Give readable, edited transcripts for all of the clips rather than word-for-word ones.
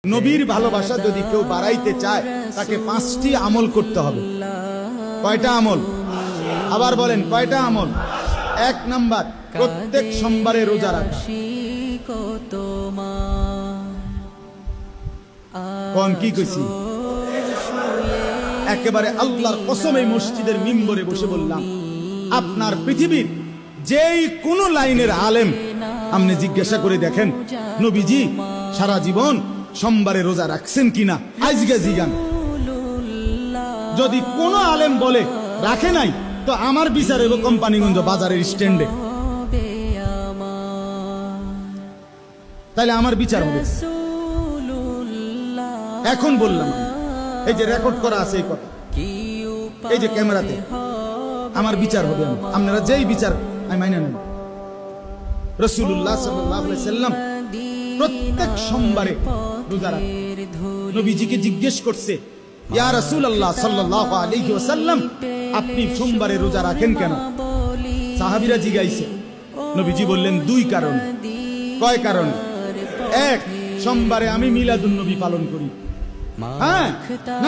নবীর ভালোবাসা যদি কেউ বাড়াইতে চায় তাকে 5টি আমল করতে হবে। কয়টা আমল? আবার বলেন কয়টা আমল? 1 নাম্বার, প্রত্যেক সোমবারে রোজা রাখা। কোন কি কইছি? একেবারে আল্লাহর কসম এই মসজিদের মিম্বরে বসে বললাম, আপনার পৃথিবীর যেই কোন লাইনের আলেম আপনি জিজ্ঞাসা করে দেখেন নবীজি সারা জীবন সোমবারে রোজা রাখছেন কিনা, আজকে জিগান। যদি কোন আলেম বলে রাখে নাই, তো আমার বিচার হইব কোম্পানিগঞ্জ বাজারের স্ট্যান্ডে, তাহলে আমার বিচার হবে। এখন বললাম, এই যে রেকর্ড করা আছে এই কথা, এই যে ক্যামেরাতে, আমার বিচার হবে। আপনারা যেই বিচার আমি মাইনা নেন। রাসূলুল্লাহ সাল্লাল্লাহু আলাইহি সাল্লাম প্রত্যেক সোমবারে রোজা রাখেন। নবীজিকে জিজ্ঞেস করছে, ইয়া রাসূলুল্লাহ সাল্লাল্লাহু আলাইহি ওয়াসাল্লাম, আপনি সোমবারে রোজা রাখেন কেন? সাহাবীরা জিজ্ঞাসা, নবীজি বললেন 2 কারণ। কয় কারণ? 1, সোমবারে আমি মিলাদুন নবী পালন করি। হ্যাঁ,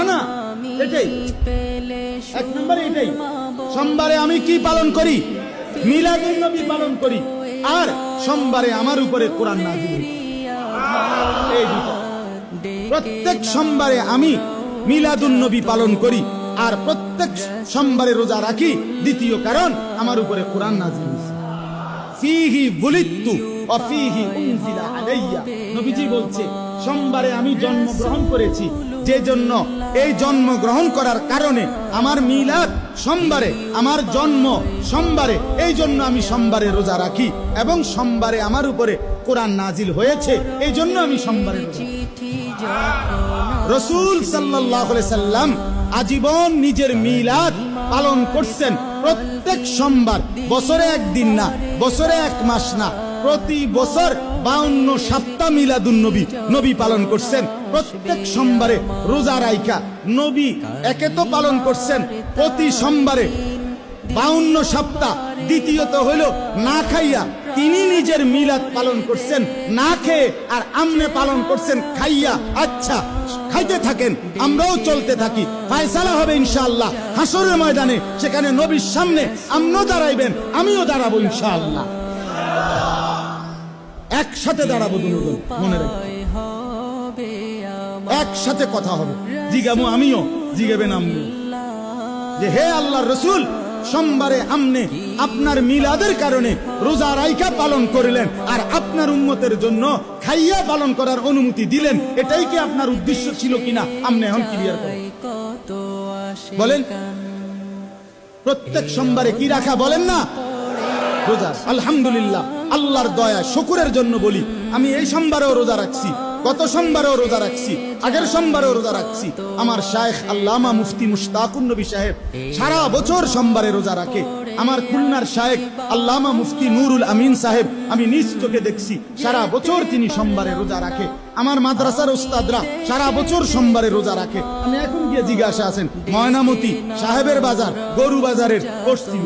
না এটাই 1 নম্বরে, এটাই সোমবারে আমি কি পালন করি? মিলাদুন নবী পালন করি। আর সোমবারে আমার উপরে কোরআন নাযিল হয়। এই দুটো। প্রত্যেক সোমবারে আমি মিলাদুন নবী পালন করি আর প্রত্যেক সোমবারে রোজা রাখি। দ্বিতীয় কারণ, আমার উপরে কোরআন নাযিল হয়েছে। ফীহি বুলিতু ওয়া ফীহি উনজিলা আলাইয়া। নবীজি বলছে, সোমবারে আমি জন্মগ্রহণ করেছি, যে জন্য এই জন্মগ্রহণ করার কারণে আমার মিলাদ সোমবারে, আমার জন্ম সোমবারে, এই জন্য আমি সোমবারে রোজা রাখি এবং সোমবারে আমার উপরে কোরআন নাজিল হয়েছে, এই জন্য আমি সোমবারে রোজা রাখি। রাসূল সাল্লাল্লাহু আলাইহি সাল্লাম আজীবন নিজের মিলাদ পালন করছেন প্রত্যেক সোমবার। বছরে 1 দিন না, বছরে 1 মাস না, প্রতি বছর 52 সপ্তাহ মিলাদুন নবী পালন করছেন। প্রত্যেক সোমবারে রোজা রাইখা নবী একে তো পালন করছেন প্রতি সোমবারে 52 সপ্তাহ, দ্বিতীয়ত হইল না খাইয়া তিনি নিজের মিলাদ পালন করছেন না খেয়ে, আর আমনে পালন করছেন খাইয়া। আচ্ছা, খাইতে থাকেন, আমরাও চলতে থাকি, ফায়সালা হবে ইনশাআল্লাহ হাসরের ময়দানে। সেখানে নবীর সামনে আমরাও দাঁড়াইবেন, আমিও দাঁড়াবো ইনশাআল্লাহ। একসাথে দাঁড়াবো দুজন, মনে রাখবেন, একসাথে কথা হবে। জিগাবো আমিও, জিগাবেন আপনি, যে হে আল্লাহর রাসূল, সোমবারে আমনে আপনার মিলাদের কারণে রোজা রাইখা পালন করলেন আর আপনার উম্মতের জন্য খাইয়া পালন করার অনুমতি দিলেন। এটাই কি আপনার উদ্দেশ্য ছিল কিনা? আপনি এখন ক্লিয়ার করেন, বলেন। প্রত্যেক সোমবারে কি রাখা বলেন না? রোজা। আলহামদুলিল্লাহ, আল্লাহর দয়া শুকরের জন্য বলি, আমি এই সোমবারেও রোজা রাখছি, গত সোমবারেও রোজা রাখছি, আগের সোমবারেও রোজা রাখছি। আমার শায়েখ আল্লামা মুফতি মুশতাকুন নবী সাহেব সারা বছর সোমবারে রোজা রাখে। আমার খুলনার শায়েখ আল্লামা মুফতি নুরুল আমিন সাহেব, আমি নিজ চোখে দেখছি সারা বছর তিনি সোমবারে রোজা রাখে। আমার মাদ্রাসার উস্তাদরা সারা বছর সোমবারে রোজা রাখে। আমি এখন গিয়ে জিজ্ঞাসা আছেন ময়নামতি, সাহেবের বাজার, গরু বাজারের পশ্চিম